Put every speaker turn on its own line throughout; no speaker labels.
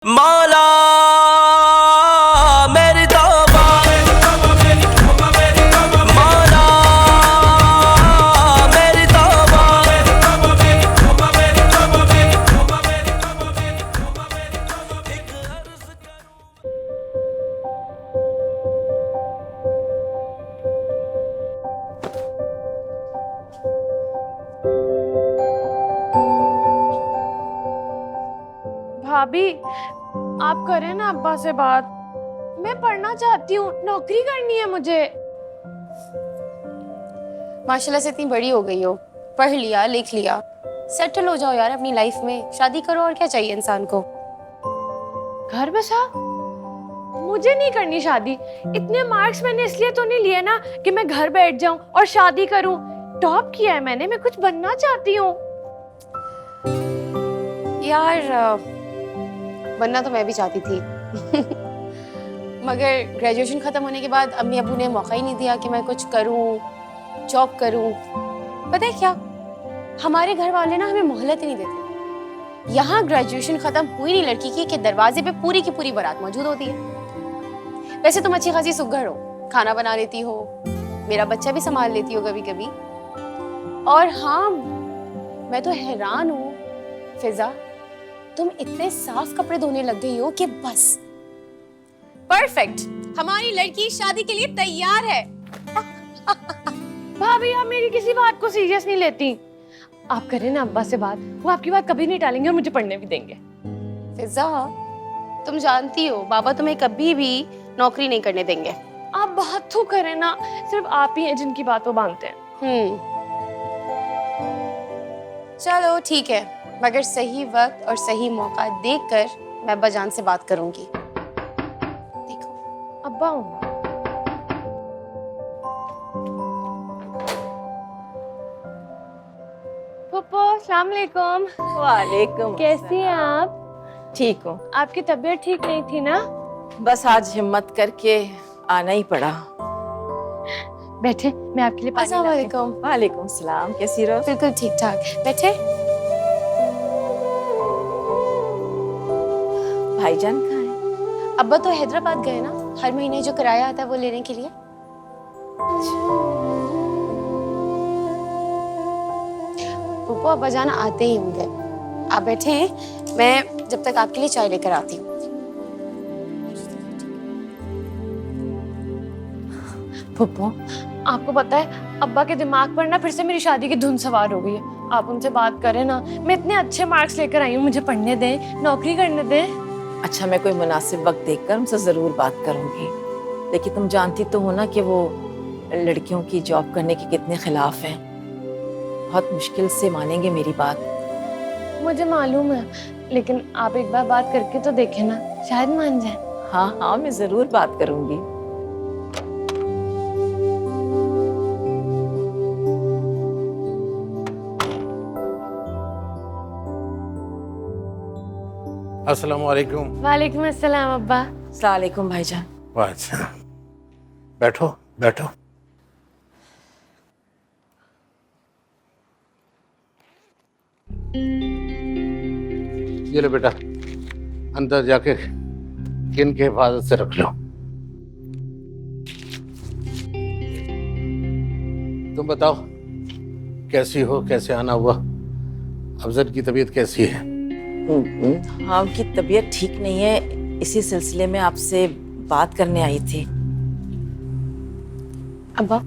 मौला मेरी तौबा, मौला मेरी तौबा।
भाभी, आप करें ना अब्बा से बात। मैं पढ़ना चाहती हूँ, नौकरी करनी है मुझे।
माशाल्लाह से इतनी बड़ी हो गई हो, पढ़ लिया लिख लिया, सेटल हो जाओ यार अपनी लाइफ में, शादी करो, और क्या चाहिए इंसान को।
घर बसा? मुझे नहीं करनी शादी। इतने मार्क्स मैंने इसलिए तो नहीं लिए ना कि मैं घर बैठ जाऊं और शादी करूं। टॉप किया है मैंने, मैं कुछ बनना चाहती हूँ।
यार बनना तो मैं भी चाहती थी मगर ग्रेजुएशन खत्म होने के बाद अम्मी अबू ने मौका ही नहीं दिया कि मैं कुछ करूं, जॉब करूं। पता है क्या, हमारे घर वाले ना हमें मोहलत ही नहीं देते। यहाँ ग्रेजुएशन खत्म हुई नहीं लड़की की कि दरवाजे पे पूरी की पूरी बारात मौजूद होती है। वैसे तुम अच्छी खासी सुघड़ हो, खाना बना लेती हो, मेरा बच्चा भी संभाल लेती हो कभी कभी। और हाँ, मैं तो हैरान हूँ फिजा, तुम इतने साफ कपड़े धोने लग गई हो कि बस परफेक्ट, हमारी लड़की शादी के लिए तैयार है।
भाभी, आप मेरी किसी बात को सीरियस नहीं लेती। आप करें ना अब्बा से बात, वो आपकी बात कभी नहीं टालेंगे और मुझे पढ़ने भी देंगे।
फिजा, तुम जानती हो बाबा तुम्हें कभी भी नौकरी नहीं करने देंगे।
आप बात तो करें ना, सिर्फ आप ही हैं जिनकी बात वो मानते हैं।
चलो ठीक है, मगर सही वक्त और सही मौका देखकर मैं अब्बा जान से बात करूंगी। देखो
अब्बा हूँ। पप्पा, अस्सलाम वालेकुम।
वालेकुम।
कैसी हैं आप?
ठीक हूँ,
आपकी तबीयत ठीक नहीं थी ना?
बस आज हिम्मत करके आना ही पड़ा।
बैठे, मैं आपके लिए पानी
अस्सलाम
लाती
वालेकुम।
वालेकुम सलाम, कैसी रहो?
बिल्कुल ठीक ठाक, बैठे।
भाईजान कहाँ है?
अब्बा तो हैदराबाद गए ना, हर महीने जो किराया आता है वो लेने के लिए। पप्पू अब्बा जाना आते ही होंगे। आप बैठे हैं, मैं जब तक आपके लिए चाय लेकर आती हूँ।
पप्पू, आपको पता है अब्बा के दिमाग पर ना फिर से मेरी शादी की धुन सवार हो गई है। आप उनसे बात करें ना, मैं इतने अच्छे मार्क्स लेकर आई हूँ, मुझे पढ़ने दें, नौकरी करने दें।
अच्छा, मैं कोई मुनासिब वक्त देखकर उनसे जरूर बात करूंगी, लेकिन तुम जानती तो हो ना कि वो लड़कियों की जॉब करने के कितने खिलाफ हैं। बहुत मुश्किल से मानेंगे मेरी बात।
मुझे मालूम है, लेकिन आप एक बार बात करके तो देखें ना, शायद मान जाए।
हाँ हाँ, मैं जरूर बात करूंगी।
अस्सलाम वालेकुम।
वालेकुम अस्सलाम अब्बा।
अस्सलाम वालेकुम भाईजान।
अच्छा, बैठो बैठो। ये लो बेटा, अंदर जाके किन के हिफाजत से रख लो। तुम बताओ, कैसी हो, कैसे आना हुआ? अफजल की तबीयत कैसी है?
हाँ, उनकी तबीयत ठीक नहीं है, इसी सिलसिले में आपसे बात करने आई थी।
अब्बा,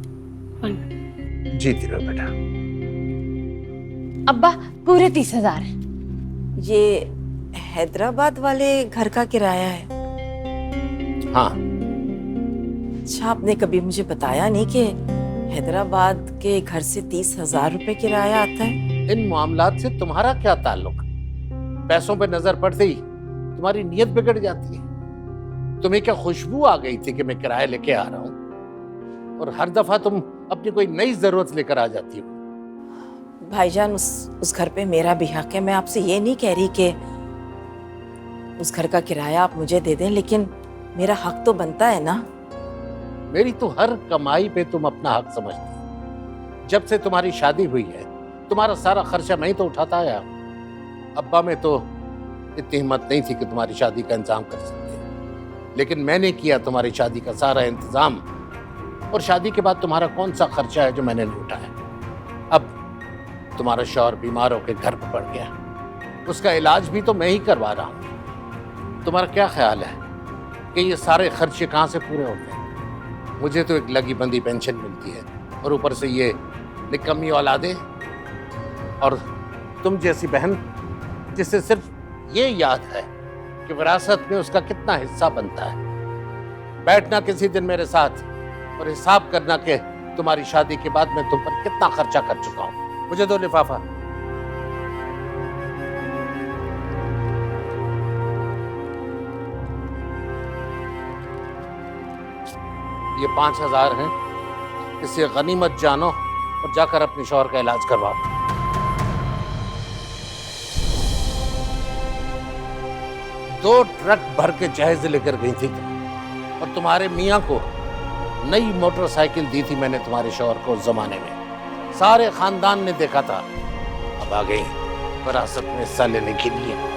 जीती रहो बेटा।
अब्बा पूरे 30,000 है।
ये हैदराबाद वाले घर का किराया है?
हाँ,
अच्छा, आपने कभी मुझे बताया नहीं कि हैदराबाद के घर से 30,000 रुपए किराया आता है।
इन मामलात से तुम्हारा क्या ताल्लुक? पैसों पे नजर पड़ते ही तुम्हारी नीयत बिगड़ जाती है। तुम्हें क्या खुशबू आ गई थी कि मैं किराया लेके आ रहा हूँ, और हर दफा तुम अपनी कोई नई जरूरत लेकर आ जाती हो।
भाईजान, उस घर पे मेरा भी हक है। मैं आपसे ये नहीं कह रही कि उस घर का किराया आप मुझे दे दें, लेकिन मेरा हक तो बनता है ना।
मेरी तो हर कमाई पे तुम अपना हक समझती हो। जब से तुम्हारी शादी हुई है, तुम्हारा सारा खर्चा मैं ही तो उठाता आया हूं। अब्बा में तो इतनी हिम्मत नहीं थी कि तुम्हारी शादी का इंतजाम कर सकते, लेकिन मैंने किया तुम्हारी शादी का सारा इंतजाम। और शादी के बाद तुम्हारा कौन सा खर्चा है जो मैंने नहीं उठाया? अब तुम्हारा शौहर बीमार होकर घर पर पड़ गया, उसका इलाज भी तो मैं ही करवा रहा हूँ। तुम्हारा क्या ख्याल है कि ये सारे खर्चे कहाँ से पूरे होंगे? मुझे तो एक लगी बंदी पेंशन मिलती है और ऊपर से ये निकम्मी औलादे, और तुम जैसी बहन जिसे सिर्फ ये याद है कि विरासत में उसका कितना हिस्सा बनता है। बैठना किसी दिन मेरे साथ और हिसाब करना कि तुम्हारी शादी के बाद मैं तुम पर कितना खर्चा कर चुका हूं। मुझे दो लिफाफा। ये 5,000 हैं, इसे गनीमत जानो और जाकर अपने शौहर का इलाज करवाओ। दो ट्रक भर के जहेज लेकर गई थी तुम, और तुम्हारे मियां को नई मोटरसाइकिल दी थी मैंने तुम्हारे शौहर को उस जमाने में। सारे खानदान ने देखा था। अब आ गई विरासत में हिस्सा लेने के लिए।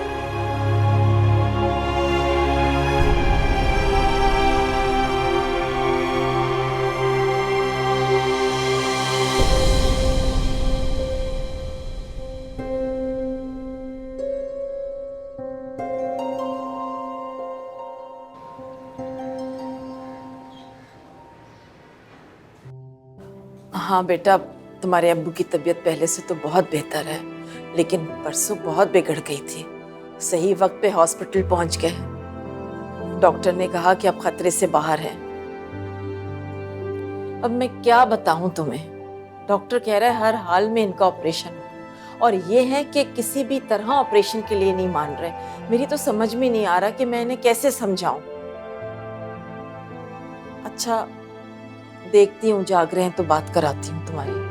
हाँ बेटा, तुम्हारे अब्बू की तबीयत पहले से तो बहुत बेहतर है, लेकिन परसों बहुत बिगड़ गई थी। सही वक्त पे हॉस्पिटल पहुंच गए। डॉक्टर ने कहा कि अब खतरे से बाहर है। अब मैं क्या बताऊं तुम्हें, डॉक्टर कह रहा है हर हाल में इनका ऑपरेशन हो, और ये है कि किसी भी तरह ऑपरेशन के लिए नहीं मान रहे। मेरी तो समझ में नहीं आ रहा कि मैं इन्हें कैसे समझाऊं। अच्छा देखती हूँ, जाग रहे हैं तो बात कराती हूँ तुम्हारी।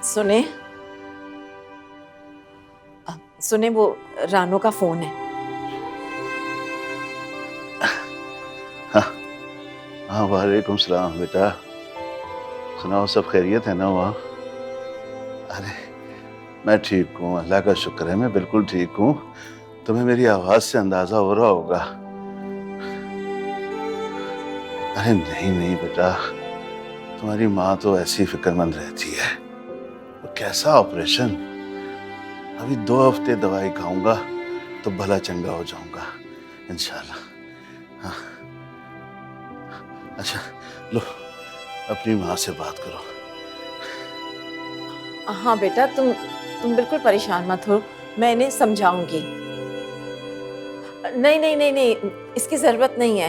सुने सुने, वो रानो का फोन है।
हाँ वालेकुम सलाम बेटा, सुनाओ सब खैरियत है ना वहाँ? अरे मैं ठीक हूँ, अल्लाह का शुक्र है, मैं बिल्कुल ठीक हूँ। तुम्हें मेरी आवाज़ से अंदाज़ा हो रहा होगा। अरे नहीं नहीं बेटा, तुम्हारी माँ तो ऐसी फिक्रमंद रहती है। वो कैसा ऑपरेशन? अभी 2 हफ्ते दवाई खाऊंगा तो भला चंगा हो जाऊंगा इंशाल्लाह। हाँ अच्छा लो, अपनी माँ से बात करो।
हाँ बेटा, तुम बिल्कुल परेशान मत हो, मैं इन्हें समझाऊंगी। नहीं नहीं नहीं नहीं, इसकी जरूरत नहीं है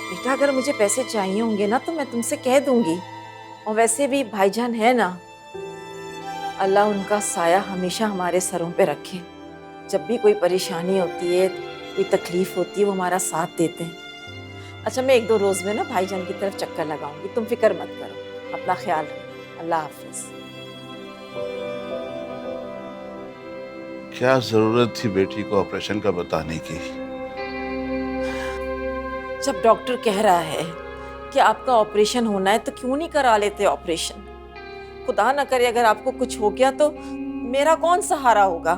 बेटा। अगर मुझे पैसे चाहिए होंगे ना तो मैं तुमसे कह दूंगी। और वैसे भी भाईजान है ना, अल्लाह उनका साया हमेशा हमारे सरों पे रखे। जब भी कोई परेशानी होती है, कोई तकलीफ होती है, वो हमारा साथ देते हैं। अच्छा मैं 1-2 रोज में ना भाईजान की तरफ चक्कर लगाऊंगी, तुम फिक्र मत करो, अपना ख्याल रखो। अल्लाह हाफिज।
क्या जरूरत थी बेटी को ऑपरेशन का बताने की?
जब डॉक्टर कह रहा है कि आपका ऑपरेशन होना है तो क्यों नहीं करा लेते ऑपरेशन? खुदा ना करे अगर आपको कुछ हो गया तो मेरा कौन सहारा होगा?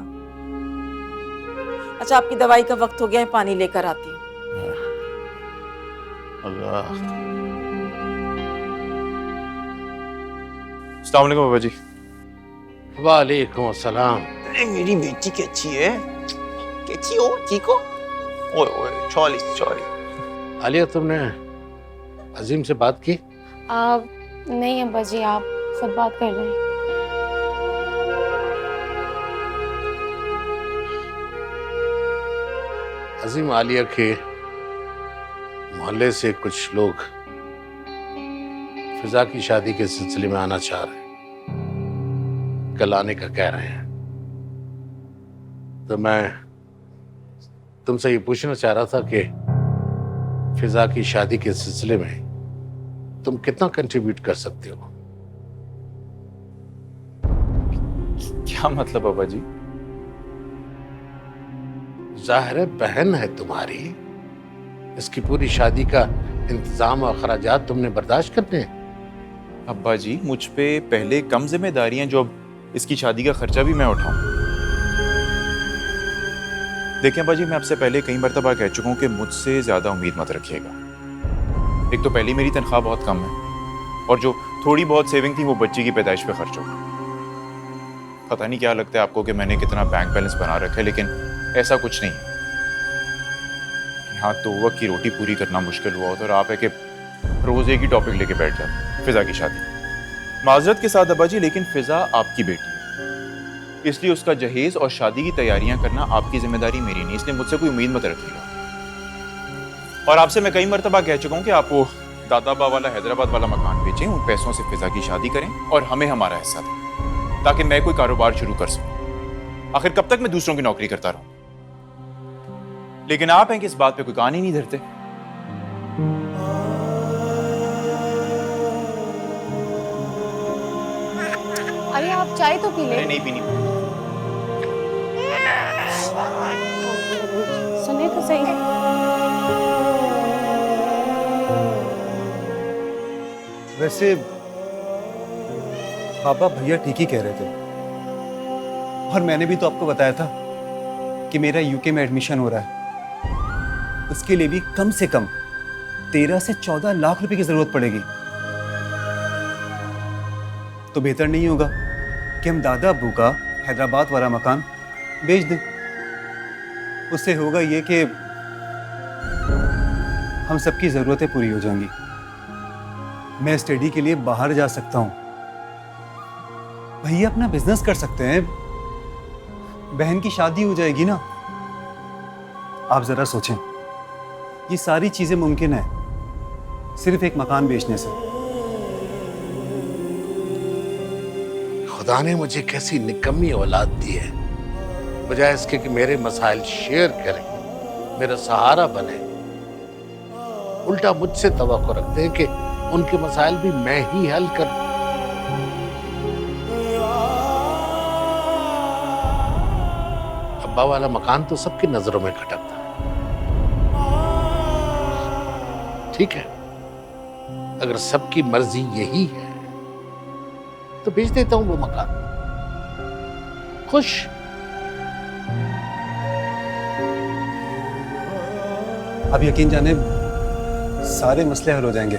अच्छा आपकी दवाई का वक्त हो गया है, पानी लेकर आती हूँ।
अल्लाह।
अस्सलाम वालेकुम बाबा जी।
वालेकुम सलाम।
अरे मेरी बेटी कैसी है? कैसी हो? ठीक हो? ओए ओए सॉरी।
आलिया, तुमने अजीम से बात की?
नहीं अब्बा जी, आप खुद बात कर रहे हैं।
अजीम, आलिया के मोहल्ले से कुछ लोग फिजा की शादी के सिलसिले में आना चाह रहे हैं, कल आने का कह रहे हैं। तो मैं तुमसे ये पूछना चाह रहा था कि फिजा की शादी के सिलसिले में तुम कितना कंट्रीब्यूट कर सकते हो?
क्या मतलब बाबा जी?
जाहिर है बहन है तुम्हारी, इसकी पूरी शादी का इंतजाम और खर्चात तुमने बर्दाश्त करने हैं।
अब्बा जी मुझ पे पहले कम जिम्मेदारियां जो अब
इसकी शादी का खर्चा भी मैं उठाऊं। देखें अब्बा जी, मैं आपसे पहले कई मरतबा कह चुका हूं कि मुझसे ज़्यादा उम्मीद मत रखिएगा। एक तो पहली मेरी तनख्वाह बहुत कम है, और जो थोड़ी बहुत सेविंग थी वो बच्ची की पैदाइश पे खर्च होगी। पता नहीं क्या लगता है आपको कि मैंने कितना बैंक बैलेंस बना रखा है, लेकिन ऐसा कुछ नहीं है। यहाँ तो वक्त की रोटी पूरी करना मुश्किल हुआ होता, और आप है कि रोज़ एक ही टॉपिक लेके बैठ जाते, फिजा की शादी। माजरत के साथ अब्बा जी, लेकिन फिजा आपकी बेटी है, इसलिए उसका जहेज और शादी की तैयारियां करना आपकी जिम्मेदारी मेरी नहीं, इसलिए मुझसे कोई उम्मीद मत रखिएगा। और आपसे मैं कई मरतबा कह चुका हूँ कि आप वो दादाबा वाला हैदराबाद वाला मकान बेचें, उन पैसों से फिजा की शादी करें और हमें हमारा हिस्सा दें, ताकि मैं कोई कारोबार शुरू कर सकूं। आखिर कब तक मैं दूसरों की नौकरी करता रहूं? लेकिन आप हैं कि इस बात पे कोई कान ही नहीं धरते।
अरे आप चाय तो पी लें।
नहीं पीनी।
सुने तो सही।
वैसे पापा भैया ठीक ही कह रहे थे, और मैंने भी तो आपको बताया था कि मेरा यूके में एडमिशन हो रहा है। उसके लिए भी कम से कम 13 से 14 लाख रुपए की जरूरत पड़ेगी। तो बेहतर नहीं होगा कि हम दादा अब्बू का हैदराबाद वाला मकान बेच दें? उससे होगा ये कि हम सबकी ज़रूरतें पूरी हो जाएंगी। मैं स्टडी के लिए बाहर जा सकता हूँ, भैया अपना बिजनेस कर सकते हैं, बहन की शादी हो जाएगी ना। आप ज़रा सोचें, ये सारी चीज़ें मुमकिन है सिर्फ एक मकान बेचने से।
खुदा ने मुझे कैसी निकम्मी औलाद दी है, बजाय इसके कि मेरे मसाइल शेयर करें, मेरा सहारा बने, उल्टा मुझसे तवक्को रखते हैं कि उनके मसाइल भी मैं ही हल करूं। अब्बा वाला मकान तो सबकी नजरों में खटकता है, ठीक है, अगर सबकी मर्जी यही है तो बेच देता हूं वो मकान, खुश।
अब यकीन जाने सारे मसले हल हो जाएंगे।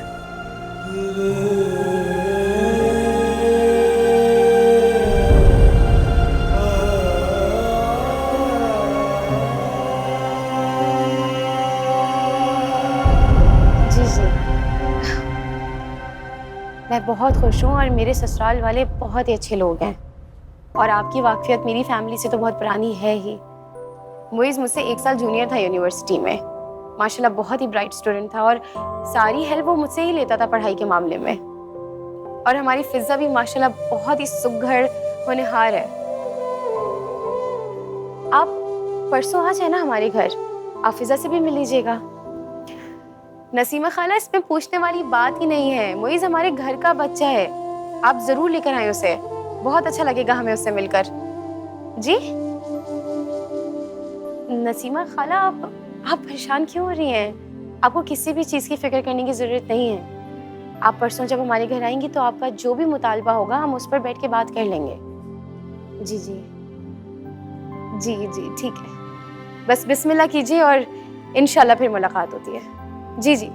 जी जी, मैं बहुत खुश हूँ, और मेरे ससुराल वाले बहुत ही अच्छे लोग हैं, और आपकी वाकफियत मेरी फैमिली से तो बहुत पुरानी है ही। मुइज़ मुझसे 1 साल जूनियर था यूनिवर्सिटी में, माशाल्लाह बहुत ही ब्राइट स्टूडेंट था, और सारी हेल्प वो मुझसे ही लेता था पढ़ाई के मामले में। और हमारी फिजा भी माशाल्लाह बहुत ही सुघड़ होनहार है। आप परसों आ जाए ना हमारे घर, आप फिजा से भी मिल लीजिएगा। नसीमा खाला, इसमें पूछने वाली बात ही नहीं है, मुइज़ हमारे घर का बच्चा है, आप जरूर लेकर आए उसे, बहुत अच्छा लगेगा हमें उससे मिलकर। जी नसीमा खाला, आप परेशान क्यों हो रही हैं? आपको किसी भी चीज़ की फिक्र करने की ज़रूरत नहीं है। आप परसों जब हमारे घर आएंगी तो आपका जो भी मुतालबा होगा हम उस पर बैठ के बात कर लेंगे। जी जी जी जी ठीक है, बस बिस्मिल्लाह कीजिए और इंशाल्लाह फिर मुलाकात होती है। जी जी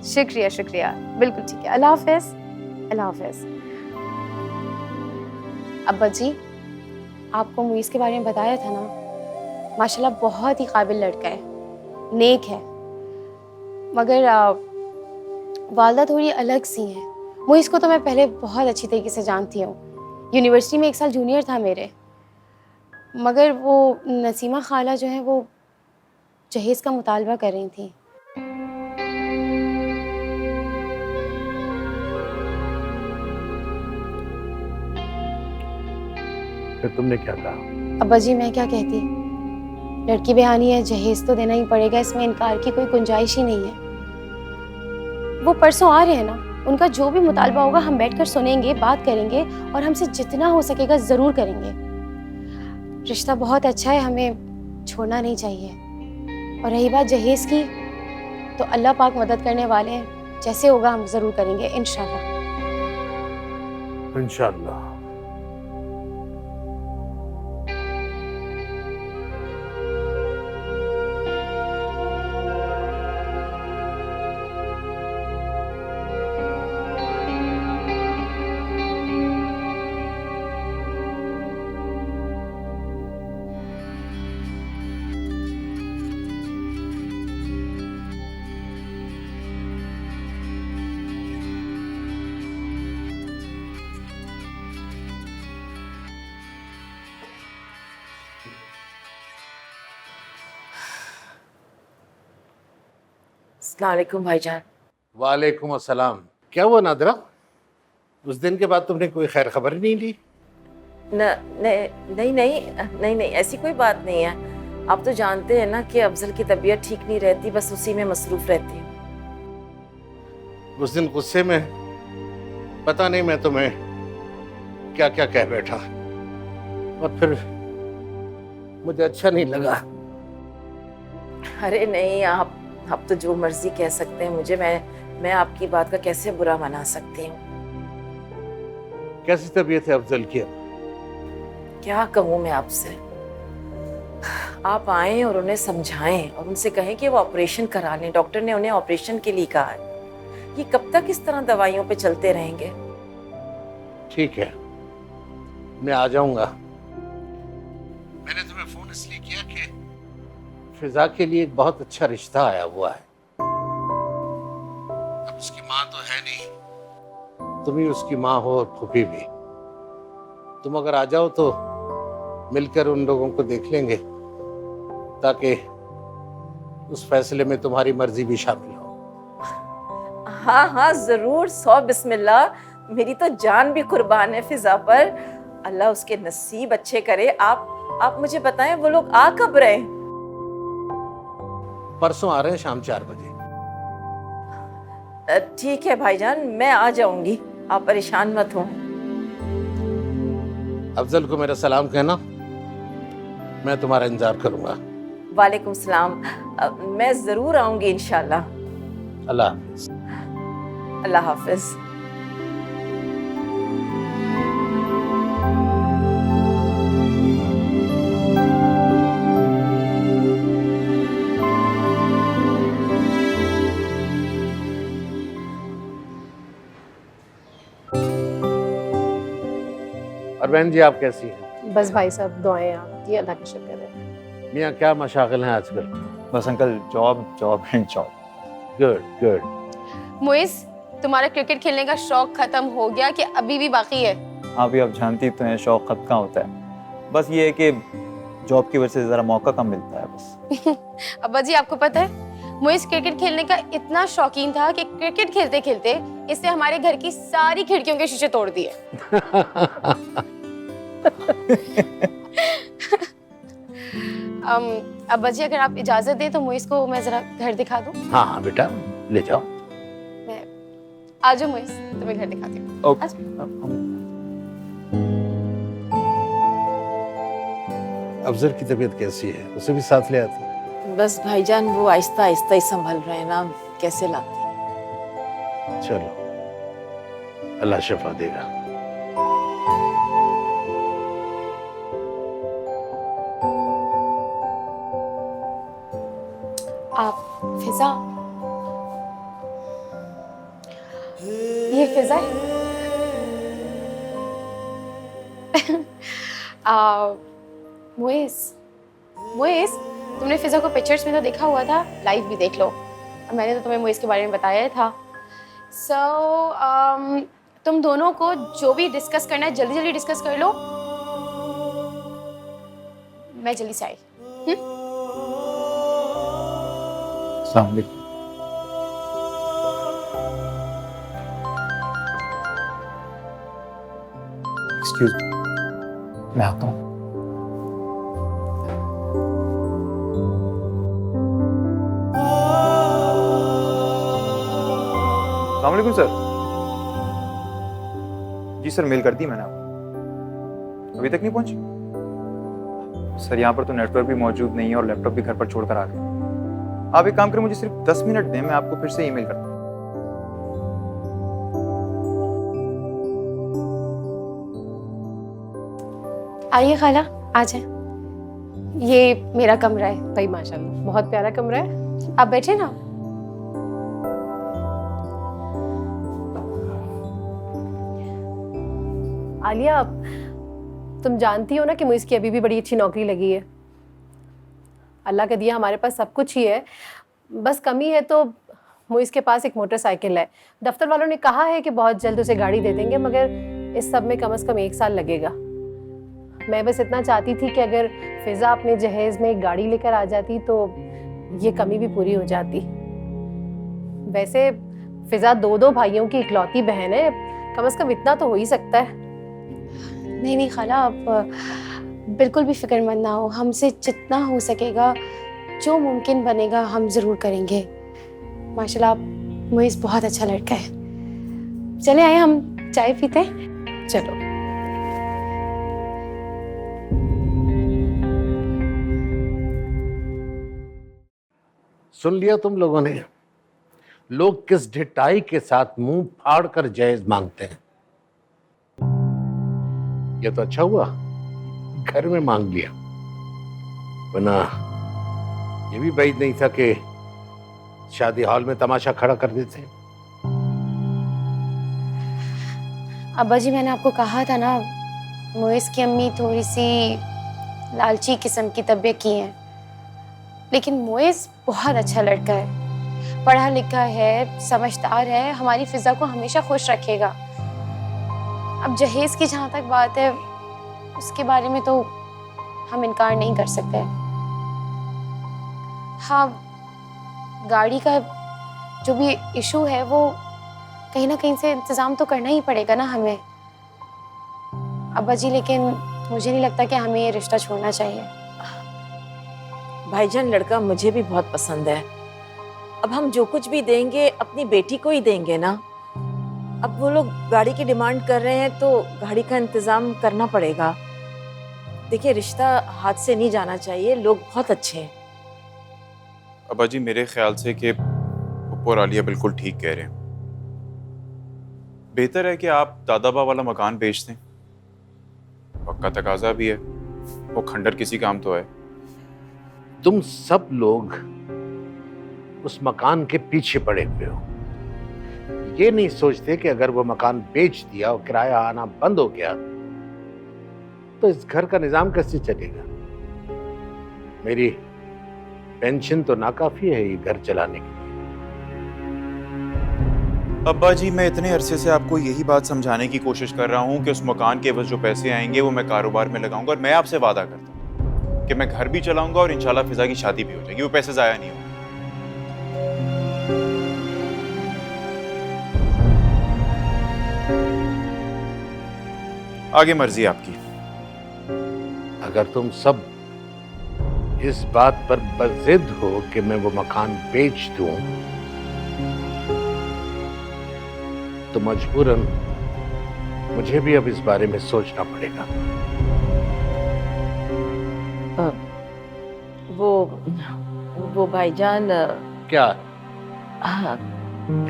शुक्रिया शुक्रिया, बिल्कुल ठीक है, अल्लाह हाफ़िज़। अल्लाह हाफ़िज़। अब्बा जी, आपको मुइज़ के बारे में बताया था ना, माशाल्लाह बहुत ही काबिल लड़का है, नेक है, मगर वालदा थोड़ी अलग सी हैं। मुइज़ को तो मैं पहले बहुत अच्छी तरीके से जानती हूँ, यूनिवर्सिटी में 1 साल जूनियर था मेरे, मगर वो नसीमा खाला जो है वो जहेज़ का मुतालबा कर रही थी।
फिर तुमने क्या कहा?
अब्बा जी मैं क्या कहती, लड़की बेहानी है, जहेज तो देना ही पड़ेगा, इसमें इनकार की कोई गुंजाइश ही नहीं है। वो परसों आ रहे हैं ना, उनका जो भी मुतालबा होगा हम बैठकर सुनेंगे, बात करेंगे, और हमसे जितना हो सकेगा ज़रूर करेंगे। रिश्ता बहुत अच्छा है, हमें छोड़ना नहीं चाहिए। और रही बात जहेज की, तो अल्लाह पाक मदद करने वाले हैं, जैसे होगा हम ज़रूर करेंगे इंशाल्लाह।
इंशाल्लाह।
अस्सलाम वालेकुम भाईजान।
वालेकुम अस्सलाम। क्या हुआ नादरा, उस दिन के बाद तुमने कोई खैर खबर नहीं ली?
नहीं, ऐसी कोई बात नहीं है। आप तो जानते हैं ना कि अफजल की तबीयत ठीक नहीं रहती, बस उसी में मसरूफ रहती हूँ।
उस दिन गुस्से में पता नहीं मैं तुम्हें क्या क्या कह बैठा और फिर मुझे अच्छा नहीं लगा।
अरे नहीं, आप तो जो मर्जी कह सकते हैं मुझे। मैं आपकी बात का कैसे बुरा मना सकती हूँ।
कैसी तबीयत है अफजल की?
क्या कहूँ मैं आपसे। आप आए और उन्हें समझाएं और उनसे कहें कि वो ऑपरेशन करा लें। डॉक्टर ने उन्हें ऑपरेशन के लिए कहा है। ये कब तक इस तरह दवाइयों पे चलते रहेंगे?
ठीक है, मैं आ जाऊंगा। मैंने तुम्हें फोन इसलिए किया कि फिजा के लिए एक बहुत अच्छा रिश्ता आया हुआ है। अब उसकी माँ तो है नहीं, तुम ही उसकी माँ हो और फूफी भी। तुम अगर आ जाओ तो मिलकर उन लोगों को देख लेंगे, ताकि उस फैसले में तुम्हारी मर्जी भी शामिल हो।
हाँ जरूर, 100 बिस्मिल्लाह। मेरी तो जान भी कुर्बान है फिजा पर। अल्लाह उसके नसीब अच्छे करे। आप मुझे बताएं, वो लोग आ कब रहे?
परसों आ रहे हैं शाम 4 बजे।
ठीक है भाईजान, मैं आ जाऊंगी, आप परेशान मत हो।
अफजल को मेरा सलाम कहना, मैं तुम्हारा इंतजार करूंगा।
वालेकुम सलाम। मैं जरूर आऊंगी इंशाल्लाह।
अल्लाह हाफिज।
अल्लाह हाफिज।
और बहन जी, आप कैसी हैं?
बस भाई साहब दुआएं आपकी, अल्लाह का शुक्र है।
मियाँ क्या मशागिल हैं आजकल?
बस uncle, job job and job.
Good good.
Muiz, तुम्हारा क्रिकेट खेलने का शौक खत्म हो गया कि अभी भी बाकी है?
हाँ भी, आप जानती तो हैं शौक कब कहाँ होता है। बस ये है कि जॉब की वजह से ज़रा मौका कम मिलता है बस।
अब्बा जी, आपको पता है मुइज क्रिकेट खेलने का इतना शौकीन था कि क्रिकेट खेलते खेलते इसने हमारे घर की सारी खिड़कियों के शीशे तोड़ दिए। अब्बा जी, अगर आप इजाजत दें तो मुइज को मैं जरा घर दिखा दूं?
हाँ हाँ बेटा, ले जाओ।
मैं आ जाओ मुइज, तुम्हें घर दिखाती हूँ।
अफजल की तबीयत कैसी है? उसे भी साथ ले आती?
बस भाईजान, वो आहिस्ता आहिस्ता ही संभल रहे हैं ना, कैसे लाती।
चलो, अल्लाह शफा देगा।
आप फिजा, ये फिजा है। मुइज, मुइज, तुमने फिजा को पिक्चर्स में तो देखा हुआ था, लाइव भी देख लो। और मैंने तो तुम्हें मुइज के बारे में बताया ही था। तुम दोनों को जो भी डिस्कस करना है जल्दी जल्दी डिस्कस कर लो। मैं जल्दी से आई।
अस्सलाम वालेकुम। एक्सक्यूज, मैं आता हूँ। अस्सलाम वालेकुम सर। जी सर, मेल कर दी मैंने आपको। अभी तक नहीं पहुंची? सर, यहाँ पर तो नेटवर्क भी मौजूद नहीं है और लैपटॉप भी घर पर छोड़कर आ गए। आप एक काम करें, मुझे सिर्फ 10 मिनट दें, मैं आपको फिर से ईमेल करता हूँ।
आइए खाला, आ जाए। ये मेरा कमरा है।
भाई माशाल्लाह, बहुत प्यारा कमरा है।
आप बैठे ना।
आलिया, तुम जानती हो ना कि मुझे इसकी अभी भी बड़ी अच्छी नौकरी लगी है। अल्लाह का दिया हमारे पास सब कुछ ही है, बस कमी है तो मुइज़ के पास एक मोटरसाइकिल है। दफ्तर वालों ने कहा है कि बहुत जल्द उसे गाड़ी दे देंगे, मगर इस सब में कम से कम 1 साल लगेगा। मैं बस इतना चाहती थी कि अगर फिज़ा अपने जहेज़ में एक गाड़ी लेकर आ जाती तो ये कमी भी पूरी हो जाती। वैसे फिजा 2 भाइयों की इकलौती बहन है, कम से कम इतना तो हो ही सकता है।
नहीं नहीं खाला, आप बिल्कुल भी फिक्रमंद ना हो। हमसे जितना हो सकेगा, जो मुमकिन बनेगा, हम ज़रूर करेंगे। माशाल्लाह मुइज़ बहुत अच्छा लड़का है। चले आए, हम चाय पीते हैं।
चलो।
सुन लिया तुम लोगों ने, लोग किस ढिठाई के साथ मुंह फाड़ कर जहेज मांगते हैं। ये तो अच्छा हुआ घर में मांग लिया, वरना ये भी बैद नहीं था कि शादी हॉल में तमाशा खड़ा कर देते।
अब्बा जी, मैंने आपको कहा था ना, मुइज़ की अम्मी थोड़ी सी लालची किस्म की तबीयत की हैं, लेकिन मुइज़ बहुत अच्छा लड़का है, पढ़ा लिखा है, समझदार है, हमारी फिजा को हमेशा खुश रखेगा। अब जहेज की जहाँ तक बात है, उसके बारे में तो हम इनकार नहीं कर सकते। हाँ, गाड़ी का जो भी इशू है वो कहीं ना कहीं से इंतज़ाम तो करना ही पड़ेगा ना हमें अब्बा जी, लेकिन मुझे नहीं लगता कि हमें ये रिश्ता छोड़ना चाहिए।
भाईजान, लड़का मुझे भी बहुत पसंद है। अब हम जो कुछ भी देंगे अपनी बेटी को ही देंगे ना। अब वो लोग गाड़ी की डिमांड कर रहे हैं तो गाड़ी का इंतजाम करना पड़ेगा। देखिए, रिश्ता हाथ से नहीं जाना चाहिए, लोग बहुत अच्छे हैं।
अब्बा जी, मेरे ख्याल से कि पुप्पो और आलिया बिल्कुल ठीक कह रहे हैं। बेहतर है कि आप दादाबा वाला मकान बेच दें, पक्का तकाजा भी है, वो खंडर किसी काम तो है।
तुम सब लोग उस मकान के पीछे पड़े हुए हो, ये नहीं सोचते कि अगर वो मकान बेच दिया और किराया आना बंद हो गया तो इस घर का निजाम कैसे चलेगा। मेरी पेंशन तो नाकाफी है ये घर चलाने के लिए।
अब्बा जी, मैं इतने अरसे से आपको यही बात समझाने की कोशिश कर रहा हूँ कि उस मकान के एवज जो पैसे आएंगे वो मैं कारोबार में लगाऊंगा, और मैं आपसे वादा करता हूँ कि मैं घर भी चलाऊंगा और इंशाल्लाह फिजा की शादी भी हो जाएगी, वो पैसे जाया नहीं होंगे। आगे मर्जी आपकी।
अगर तुम सब इस बात पर बज़िद हो कि मैं वो मकान बेच दूं तो मजबूरन मुझे भी अब इस बारे में सोचना पड़ेगा।
वो भाईजान,
क्या?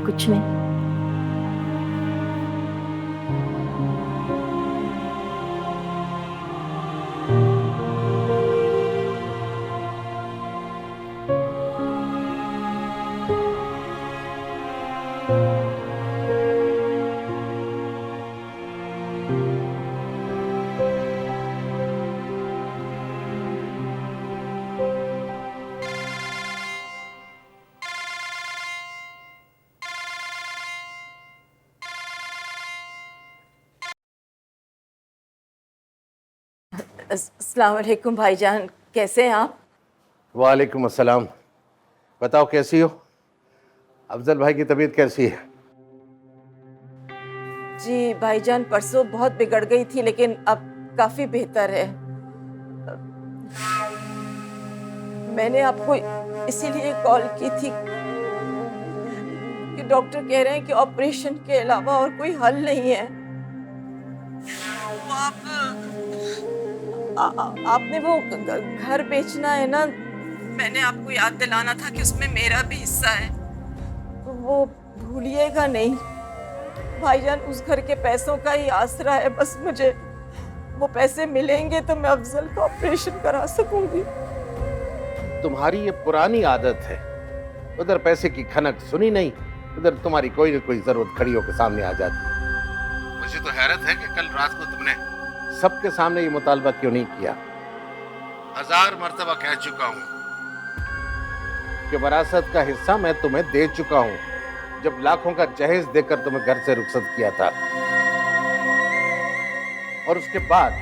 कुछ नहीं। अस्सलाम वालेकुम भाईजान, कैसे हैं आप?
वालेकुम अस्सलाम। बताओ कैसी हो? अफजल भाई की तबीयत कैसी है?
जी भाईजान, परसों बहुत बिगड़ गई थी लेकिन अब काफी बेहतर है। मैंने आपको इसीलिए कॉल की थी कि डॉक्टर कह रहे हैं कि ऑपरेशन के अलावा और कोई हल नहीं है। आपने वो घर बेचना है ना, मैंने आपको याद दिलाना था कि उसमें मेरा भी हिस्सा है, तो वो भूलिएगा नहीं भाईजान। उस घर के पैसों का ही आसरा है, बस मुझे वो पैसे मिलेंगे तो मैं अफजल का ऑपरेशन करा सकूंगी।
तुम्हारी ये पुरानी आदत है, उधर पैसे की खनक सुनी नहीं, उधर तुम्हारी कोई न कोई जरूरत खड़ी होकर सामने आ जाती। मुझे तो हैरत है कि कल रात को तुमने सबके सामने ये मुतालबा क्यों नहीं किया। 1000 मर्तबा कह चुका हूं कि वरासत का हिस्सा मैं तुम्हें दे चुका हूं, जब लाखों का जहेज देकर तुम्हें घर से रुखसत किया था, और उसके बाद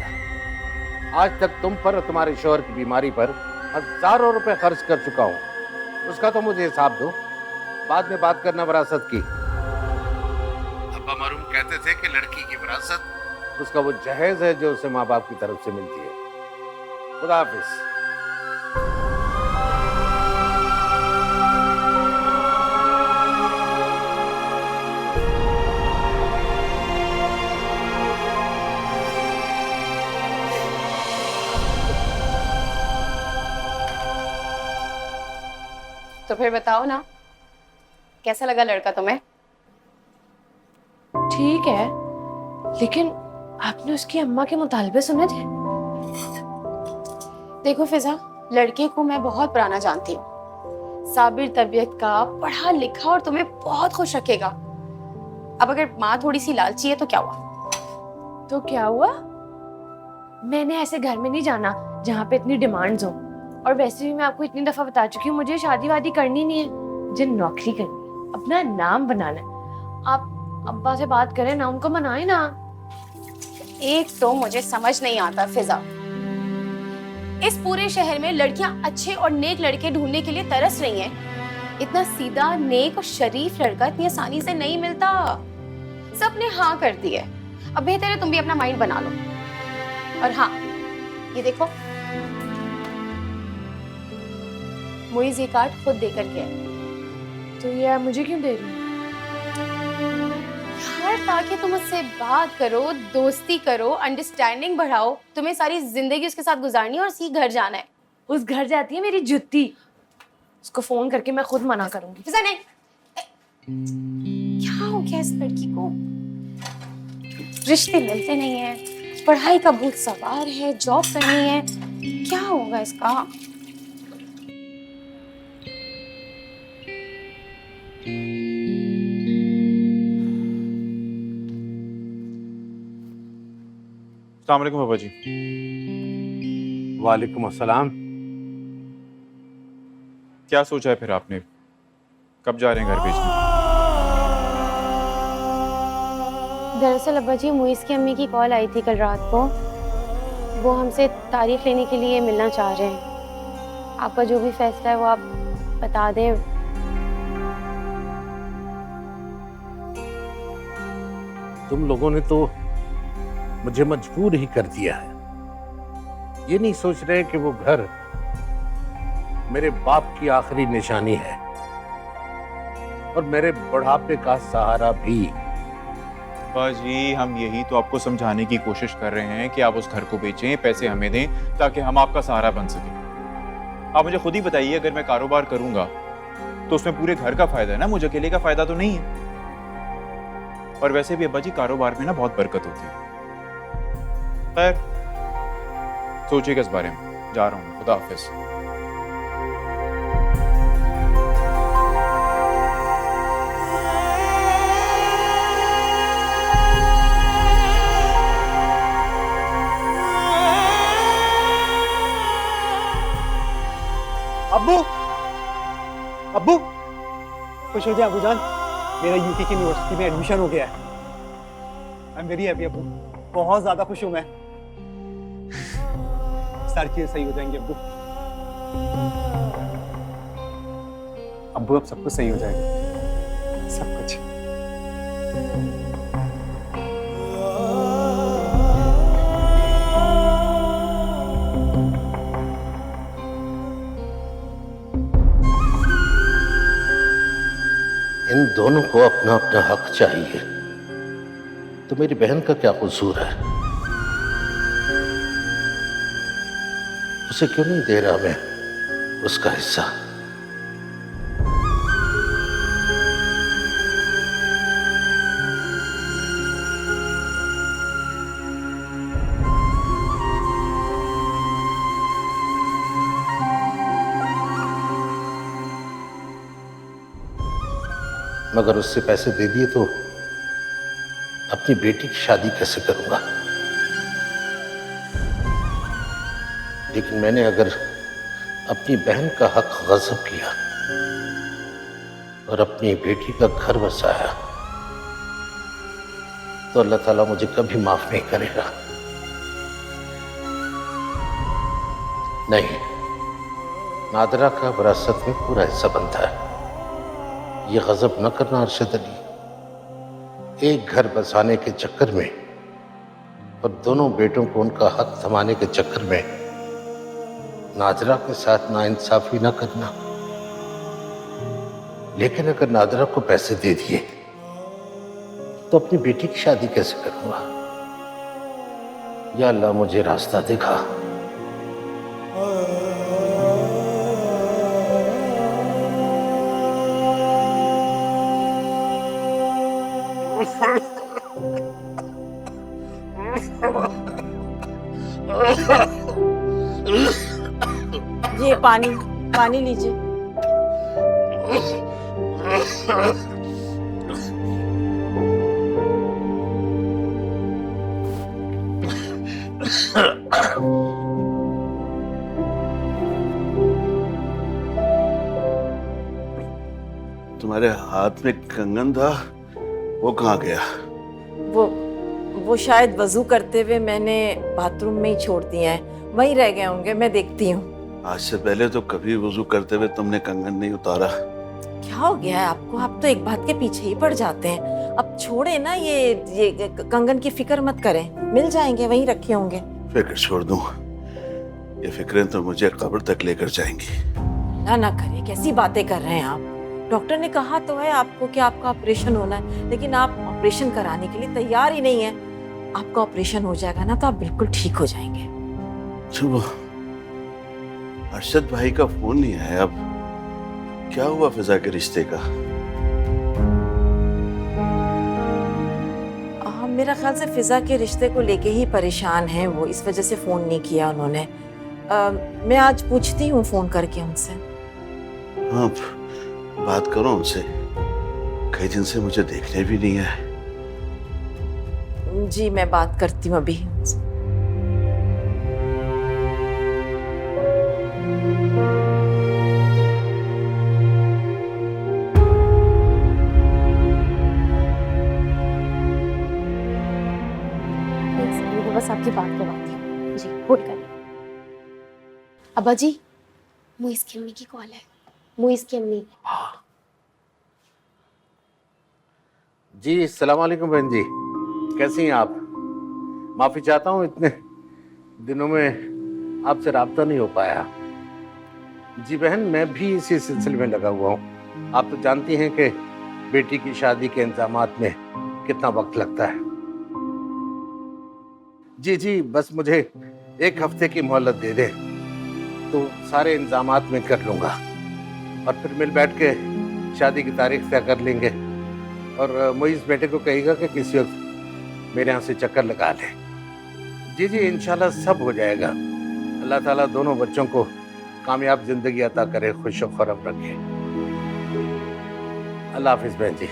आज तक तुम पर और तुम्हारे शोहर की बीमारी पर हजारों रुपए खर्च कर चुका हूं। उसका तो मुझे हिसाब दो। बाद में बात करना विरासत की। अब्बा मरहूम कहते थे कि लड़की की विरासत उसका वो जहेज है जो उसे माँ बाप की तरफ से मिलती है। खुदा हाफिज।
तो फिर बताओ ना, कैसा लगा लड़का तुम्हें?
ठीक है, लेकिन आपने उसकी अम्मा के मुतालबे सुने थे?
देखो फिजा, लड़के को मैं बहुत पुराना जानती हूँ। साबिर तबीयत का, पढ़ा लिखा और तुम्हें बहुत खुश रखेगा। अब अगर माँ थोड़ी सी लालची है तो क्या हुआ?
तो क्या हुआ? मैंने ऐसे घर में नहीं जाना जहाँ पे इतनी डिमांड्स हो। और वैसे भी मैं आपको इतनी दफा बता चुकी हूँ, मुझे शादी वादी करनी नहीं है, मुझे नौकरी करनी है, अपना नाम बनाना है। आप अब्बा से बात करें ना, उनको मनाए ना।
एक तो मुझे समझ नहीं आता फिजा, इस पूरे शहर में लड़कियां अच्छे और नेक लड़के ढूंढने के लिए तरस रही हैं। इतना सीधा, नेक और शरीफ लड़का इतनी आसानी से नहीं मिलता। सबने हाँ कर दी है। अब बेहतर है तुम भी अपना माइंड बना लो। और हाँ, ये देखो, मुइज ये कार्ड खुद देकर के है।
तो ये आप मुझे क्यों दे रही हैं?
यार, ताकि तुम उससे बात करो, दोस्ती करो, अंडरस्टैंडिंग बढ़ाओ। तुम्हें सारी जिंदगी उसके साथ गुजारनी है और उसी घर जाना है।
उस घर जाती है मेरी जुत्ती, उसको फोन करके मैं खुद मना करूंगी।
फिजा नहीं, क्या हो गया इस लड़की को? रिश्ते मिलते नहीं है, पढ़ाई का भूत सवार है, जॉब करनी है, क्या होगा इसका?
अस्सलाम वालेकुम बाबा जी।
वालेकुम अस्सलाम।
क्या सोचा है फिर आपने? कब जा रहे हैं घर भेजने?
दरअसल अब्बा जी, मुइज की अम्मी की कॉल आई थी कल रात को। वो हमसे तारीख लेने के लिए मिलना चाह रहे हैं। आपका जो भी फैसला है वो आप बता दें।
तुम लोगों ने तो मुझे मजबूर ही कर दिया है। ये नहीं सोच रहे कि वो घर मेरे बाप की आखिरी निशानी है और मेरे बुढ़ापे का सहारा भी।
बाबा जी, हम यही तो आपको समझाने की कोशिश कर रहे हैं कि आप उस घर को बेचें, पैसे हमें दें ताकि हम आपका सहारा बन सके। आप मुझे खुद ही बताइए, अगर मैं कारोबार करूंगा तो उसमें पूरे घर का फायदा है ना, मुझे अकेले का फायदा तो नहीं है। और वैसे भी अब्बा जी, कारोबार में ना बहुत बरकत होती है। खैर, सोचिएगा इस बारे में। जा रहा हूँ, खुदा हाफिज।
अब्बू, अब्बू, खुश हो जाए अबू जान, मेरा यूके की यूनिवर्सिटी में एडमिशन हो गया है। आई एम वेरी हैप्पी अब्बू, बहुत ज्यादा खुश हूं मैं। सारी चीजें सही हो जाएंगी अब्बू। अब्बू, अब सब कुछ सही हो जाएगा, सब कुछ।
इन दोनों को अपना अपना हक चाहिए, तो मेरी बहन का क्या कसूर है? उसे क्यों नहीं दे रहा मैं उसका हिस्सा? मगर उससे पैसे दे दिए तो अपनी बेटी की शादी कैसे करूंगा? लेकिन मैंने अगर अपनी बहन का हक गज़ब किया और अपनी बेटी का घर बसाया तो अल्लाह ताला मुझे कभी माफ नहीं करेगा। नहीं, नादरा का विरासत में पूरा हिस्सा बनता है ये गजब न करना अरशद अली। एक घर बसाने के चक्कर में और दोनों बेटों को उनका हक थमाने के चक्कर में नादरा के साथ नाइंसाफी न करना। लेकिन अगर नादरा को पैसे दे दिए तो अपनी बेटी की शादी कैसे करूंगा? या अल्लाह मुझे रास्ता दिखा।
ये पानी पानी लीजिए।
तुम्हारे हाथ में कंगन था, वो कहाँ गया?
वो शायद वजू करते हुए मैंने बाथरूम में ही छोड़ दिए हैं, वहीं रह गए होंगे, मैं देखती हूँ।
आज से पहले तो कभी वजू करते हुए तुमने कंगन नहीं उतारा।
क्या हो गया है आपको? आप तो एक बात के पीछे ही पड़ जाते हैं। अब छोड़े ना, ये कंगन की फिक्र मत करें, मिल जाएंगे, वहीं रखे होंगे।
फिक्र छोड़ दूं, ये फिक्रें तो मुझे कब्र तक लेकर जाएंगी।
ना करें, कैसी बातें कर रहे हैं आप? डॉक्टर ने कहा तो है आपको कि आपका ऑपरेशन होना है, लेकिन आप ऑपरेशन कराने के लिए तैयार ही नहीं है। आपका ऑपरेशन हो जाएगा ना तो आप बिल्कुल ठीक हो जाएंगे।
चलो, अरशद भाई का फोन नहीं आया, अब क्या हुआ फिजा के रिश्ते का?
मेरा ख्याल से फिजा के रिश्ते को लेके ही परेशान हैं वो, इस वजह से फोन नहीं किया उन्होंने। मैं आज पूछती हूँ फोन करके उनसे।
हाँ, बात करो उनसे, कई दिन से मुझे देखने भी नहीं है।
जी मैं बात करती हूँ अभी उनसे।
बस आपकी बात करवाती हूँ जी, होल्ड करें। अब्बा जी, मुइस की अम्मी की कॉल है। मुइस की अम्मी।
जी अस्सलाम वालेकुम बहन जी, कैसी हैं आप? माफ़ी चाहता हूँ, इतने दिनों में आपसे राब्ता नहीं हो पाया। जी बहन, मैं भी इसी सिलसिले में लगा हुआ हूँ। आप तो जानती हैं कि बेटी की शादी के इंतजामात में कितना वक्त लगता है। जी बस मुझे एक हफ्ते की मोहलत दे दें तो सारे इंतजामात में कर लूँगा और फिर मिल बैठ के शादी की तारीख तय कर लेंगे। और मुइज़ बेटे को कहेगा कि किसी वक्त मेरे यहाँ से चक्कर लगा ले। जी इंशाल्लाह सब हो जाएगा। अल्लाह ताला दोनों बच्चों को कामयाब जिंदगी अता करे, खुश और खुर्रम रखे। अल्लाह हाफिज़ बहन जी।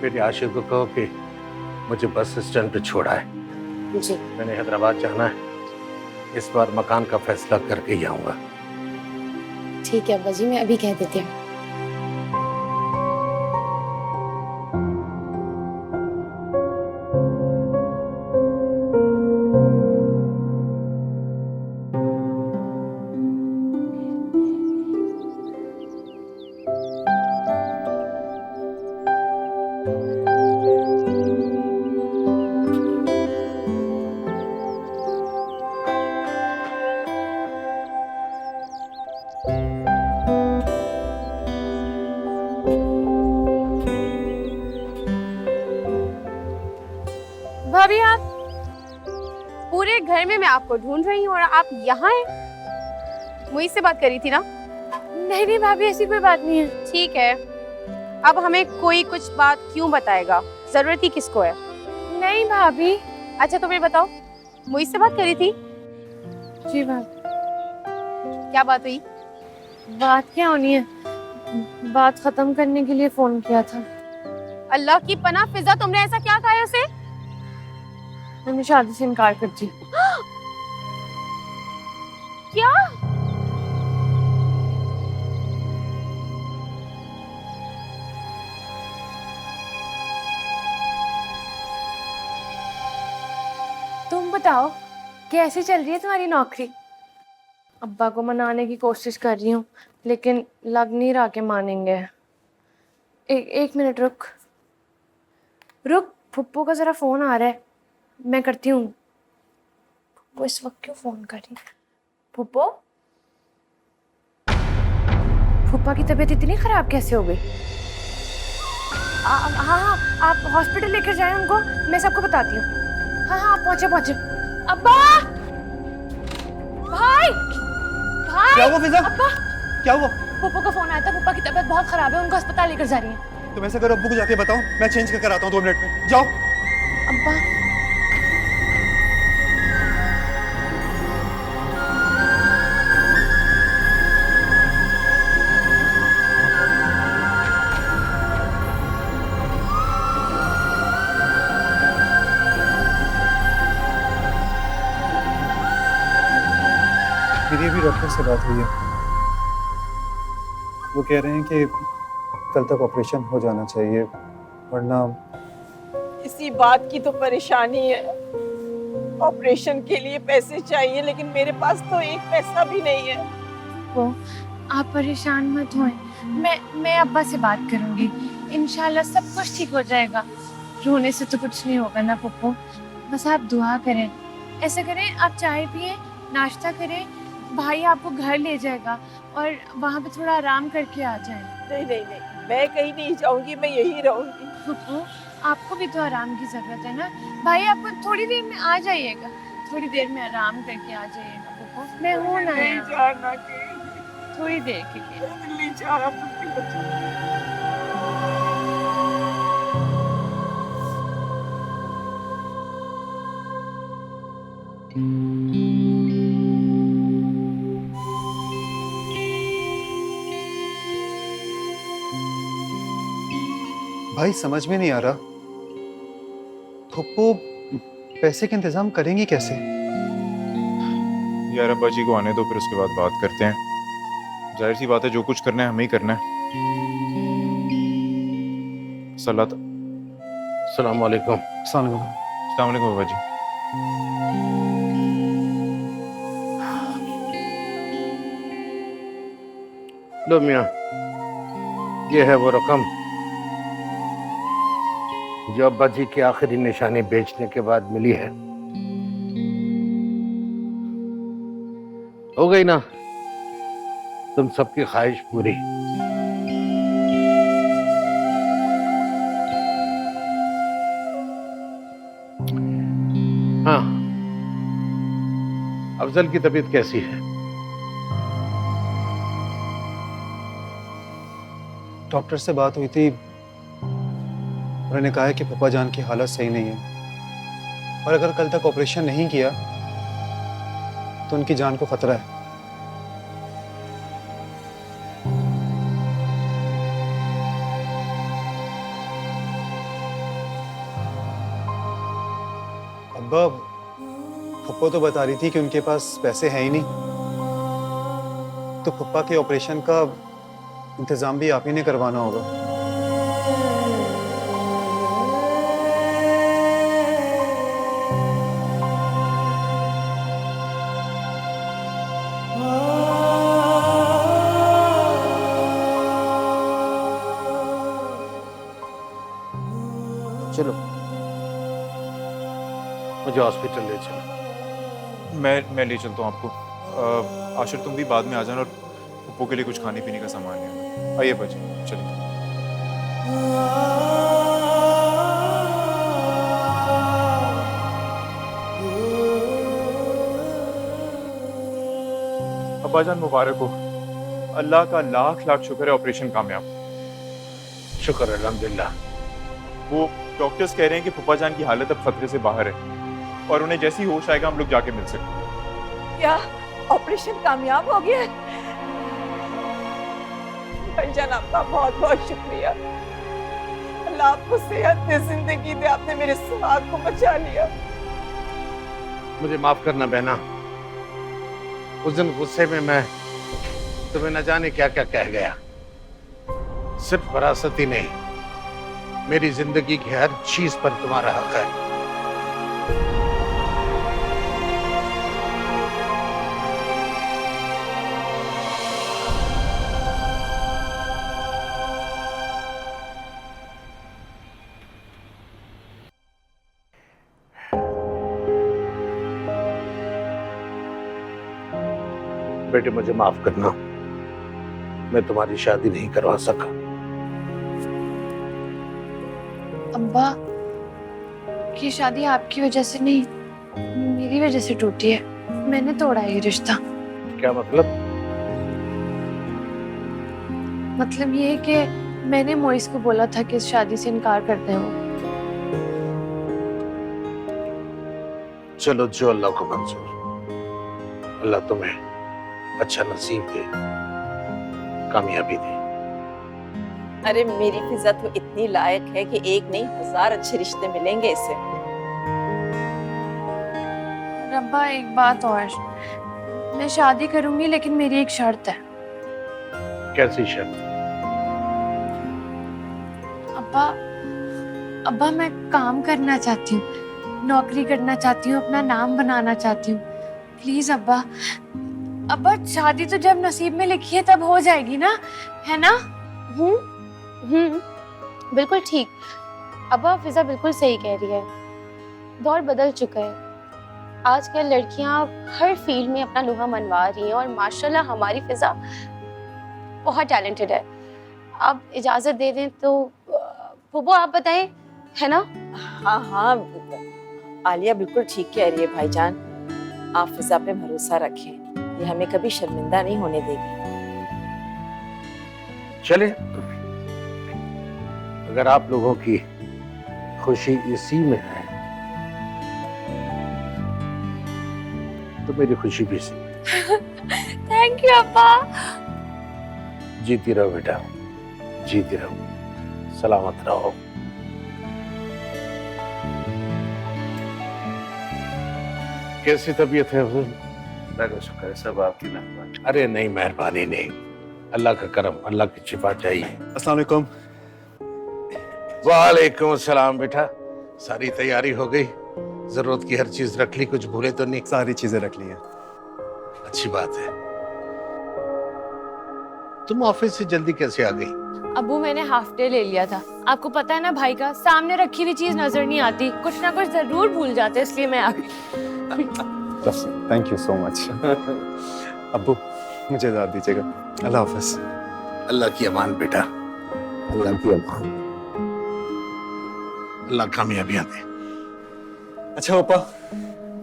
बेटे आशिक को कहो कि मुझे बस स्टैंड पे छोड़ा है।
जी
मैंने हैदराबाद जाना है, इस बार मकान का फैसला करके ही आऊँगा।
ठीक है अब्बा जी, मैं अभी कह देती हूँ। भाभी, आप पूरे घर में मैं आपको ढूंढ रही हूँ और आप यहाँ हैं। मुझसे से बात करी थी ना?
नहीं भाभी, ऐसी कोई बात नहीं है।
ठीक है, अब हमें कोई कुछ बात क्यों बताएगा? जरूरत ही किसको है?
नहीं भाभी।
अच्छा तो फिर बताओ, मुझसे से बात करी थी?
जी भाभी।
क्या बात हुई?
बात क्या होनी है, बात खत्म करने के लिए फोन किया था।
अल्लाह की पनाह फिजा, तुमने ऐसा क्या कहा है उसे?
मैंने शादी से इनकार कर दी।
क्या?
तुम बताओ कैसे चल रही है तुम्हारी नौकरी? अब्बा को मनाने की कोशिश कर रही हूँ, लेकिन लग नहीं रहा कि मानेंगे। एक मिनट रुक, फुप्पो का ज़रा फ़ोन आ रहा है, मैं करती हूँ। फुप्पो इस वक्त क्यों फ़ोन कर रही है? फुप्पो, फुप्पा की तबीयत इतनी ख़राब कैसे हो गई? हाँ हाँ, आप हॉस्पिटल लेकर जाएं उनको, मैं सबको बताती हूँ। हाँ हाँ, पहुँचे। अब्बा, भाई
क्या हुआ फिजा?
अब्बा,
क्या हुआ?
फुप्पो का फोन आया था, फुप्पा की तबीयत बहुत खराब है, उनको अस्पताल लेकर जा रही है।
तुम ऐसा करो, अब्बू को जाके बताओ, मैं चेंज करके आता हूँ 2 मिनट में। जाओ।
अब्बा,
मेरी अभी डॉक्टर से बात हुई है, वो कह रहे हैं कि कल तक ऑपरेशन हो जाना चाहिए, वरना
इसी बात की तो परेशानी है। ऑपरेशन के लिए पैसे चाहिए, लेकिन मेरे पास तो एक पैसा भी नहीं है।
वो आप परेशान मत होएं, मैं अब्बा से बात करूंगी, इंशाल्लाह सब कुछ ठीक हो जाएगा। रोने से तो कुछ नहीं होगा ना पप्पू, बस आप दुआ करें। ऐसा करें, आप चाय पिए, नाश्ता करें, भाई आपको घर ले जाएगा और वहाँ पे थोड़ा आराम करके आ जाएं।
नहीं, मैं कहीं नहीं जाऊंगी, मैं यहीं रहूंगी।
पप्पू, आपको भी तो आराम की जरूरत है ना। भाई आपको थोड़ी देर में आ जाइएगा, थोड़ी देर में आराम करके आ जाइएगा पप्पू। मैं हूँ ना
नहीं
यहाँ,
जाना कहीं,
थोड़ी देर के लिए।
नहीं जाना पप्पू।
भाई समझ में नहीं आ रहा, फुप्पो पैसे का इंतजाम करेंगी कैसे?
यार अब्बा जी को आने दो, फिर उसके बाद बात करते हैं। जाहिर सी बात है, जो कुछ करना है हमें ही करना है।
अस्सलाम वालेकुम।
अस्सलाम वालेकुम बाबा जी।
लो मियाँ, ये है वो रकम जो अब्बा जी की आखिरी निशानी बेचने के बाद मिली है। हो गई ना तुम सबकी ख्वाहिश पूरी। हाँ, अफजल की तबीयत कैसी है?
डॉक्टर से बात हुई थी, उन्होंने कहा है कि पप्पा जान की हालत सही नहीं है और अगर कल तक ऑपरेशन नहीं किया तो उनकी जान को खतरा है। अब्बा, पप्पा तो बता रही थी कि उनके पास पैसे हैं ही नहीं, तो पप्पा के ऑपरेशन का इंतजाम भी आप ही ने करवाना होगा।
चलो मुझे हॉस्पिटल ले चलो।
मैं ले चलता हूँ आपको। आशिर तुम भी बाद में आ जाना और पप्पू के लिए कुछ खाने पीने का सामान ले आना। आइए बच्चे, चलिए। अब्बाजान मुबारक हो, अल्लाह का लाख लाख शुक्र है, ऑपरेशन कामयाब।
शुक्र अल्हम्दुलिल्लाह।
वो डॉक्टर्स कह रहे हैं कि फुप्पा जान की हालत अब खतरे से बाहर है और उन्हें जैसी होश आएगा हम लोग जाके मिल सकते हैं।
क्या ऑपरेशन कामयाब हो गया? भाईजान आपका बहुत बहुत शुक्रिया। अल्लाह आपको सेहत दे, जिंदगी दे, आपने मेरे सुहाग को बचा लिया।
मुझे माफ करना बहना, उस दिन गुस्से में मैं तुम्हें न जाने क्या क्या कह गया। सिर्फ वरासत ही नहीं, मेरी जिंदगी की हर चीज पर तुम्हारा हक है। बेटे मुझे माफ करना, मैं तुम्हारी शादी नहीं करवा सका।
अब्बा, ये शादी आपकी वजह से नहीं, मेरी वजह से टूटी है। मैंने तोड़ा ये रिश्ता।
क्या मतलब?
मतलब ये है कि मैंने मोइस को बोला था कि इस शादी से इनकार करते हो।
चलो, जो अल्लाह को मंजूर। अल्लाह तुम्हें अच्छा नसीब दे, कामयाबी दे।
अरे मेरी फिजा तो इतनी लायक है कि एक नहीं 1000 अच्छे रिश्ते मिलेंगे इसे।
रब्बा, एक बात और, मैं शादी करूंगी लेकिन मेरी एक शर्त है।
कैसी शर्त?
अब्बा मैं काम करना चाहती हूँ, नौकरी करना चाहती हूँ, अपना नाम बनाना चाहती हूँ। प्लीज अब्बा, शादी तो जब नसीब में लिखी है तब हो जाएगी ना, है ना?
बिल्कुल ठीक। अब्बा, फिजा बिल्कुल सही कह रही है। दौर बदल चुका है। आजकल लड़कियां हर फील्ड में अपना लोहा मनवा रही हैं और माशाल्लाह हमारी फिजा बहुत टैलेंटेड है। आप इजाजत दे दें तो फूफो आप बताएं, है ना?
हाँ हाँ, आलिया बिल्कुल ठीक कह रही है भाईजान। आप फिजा पे भरोसा रखें, ये हमें कभी शर्मिंदा नहीं होने देगी।
चले, अगर आप लोगों की खुशी इसी में है तो मेरी खुशी भी इसी।
थैंक यू अब्बा।
जीती रहो बेटा, जीती रहो, सलामत रहो। कैसी तबीयत है हुजूर?
अल्लाह का शुक्र है, सब आपकी मेहरबानी।
अरे नहीं, मेहरबानी नहीं, अल्लाह का करम, अल्लाह की शिफा चाहिए।
अस्सलाम वालेकुम।
वालेकुम अस्सलाम। बेटा, सारी तैयारी हो गई? जरूरत की हर चीज रख ली? कुछ भूले तो नहीं?
सारी चीजें रख ली हैं।
अच्छी बात है। तुम ऑफिस से जल्दी कैसे आ गई?
अबू, मैंने हाफ डे ले लिया था। आपको पता है ना भाई का, सामने रखी हुई चीज नजर नहीं आती, कुछ ना कुछ जरूर भूल जाते, इसलिए मैं आ गई।
Thank you so much. अब्बू, मुझे इजाजत दीजिएगा। अल्लाह हाफिज।
अल्लाह की अमान बेटा, अल्लाह की अमान। अल्लाह कामयाबियां दे।
अच्छा पप्पा,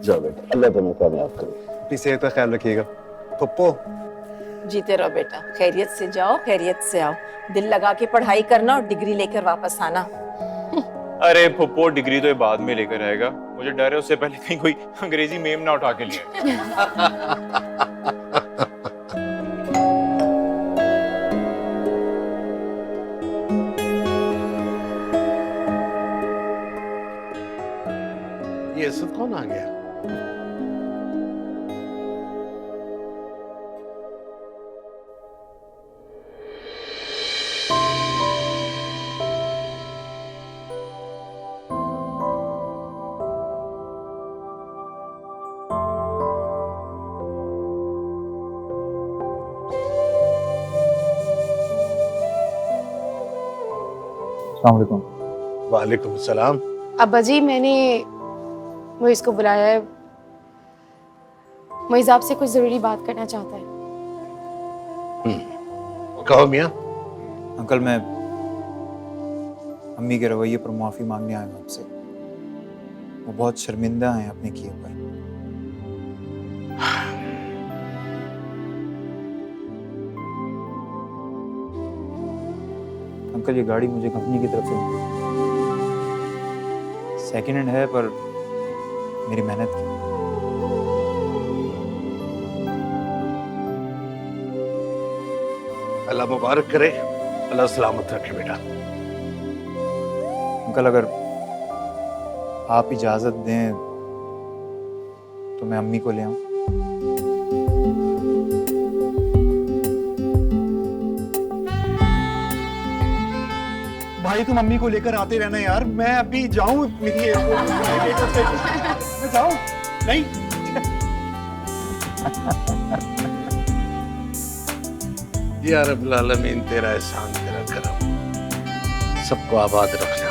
जाओ बेटा, अल्लाह तुम्हें कामयाब करे।
अपनी सेहत का ख्याल रखिएगा। पप्पो,
जीते रहो बेटा, खैरियत से जाओ, खैरियत से आओ। दिल लगा के पढ़ाई करना और डिग्री लेकर वापस आना।
अरे फुप्पो, डिग्री तो ये बाद में लेकर आएगा। मुझे डर है उससे पहले कहीं कोई अंग्रेजी मेम ना उठा के लिए।
ये सब कौन आ गया? वालेकुम सलाम।
अब्बा जी, मैंने मोइज़ को बुलाया है। मोइज़ आपसे कुछ जरूरी बात करना चाहता है।
कहो मियाँ।
अंकल, मैं अम्मी के रवैये पर माफ़ी मांगने आया हूँ आपसे। वो बहुत शर्मिंदा हैं अपने किए पर। अंकल, ये गाड़ी मुझे कंपनी की तरफ से सेकेंड हैंड है, पर मेरी मेहनत की।
अल्लाह मुबारक करे, अल्लाह सलामत रखे बेटा।
अंकल, अगर आप इजाज़त दें तो मैं अम्मी को ले आऊं। भाई, तुम अम्मी को लेकर आते रहना यार। मैं अभी जाऊं, मेरी मैं जाऊं? नहीं।
या रब्बुल आलमीन, तेरा एहसान, तेरा करम सबको आबाद रख ले।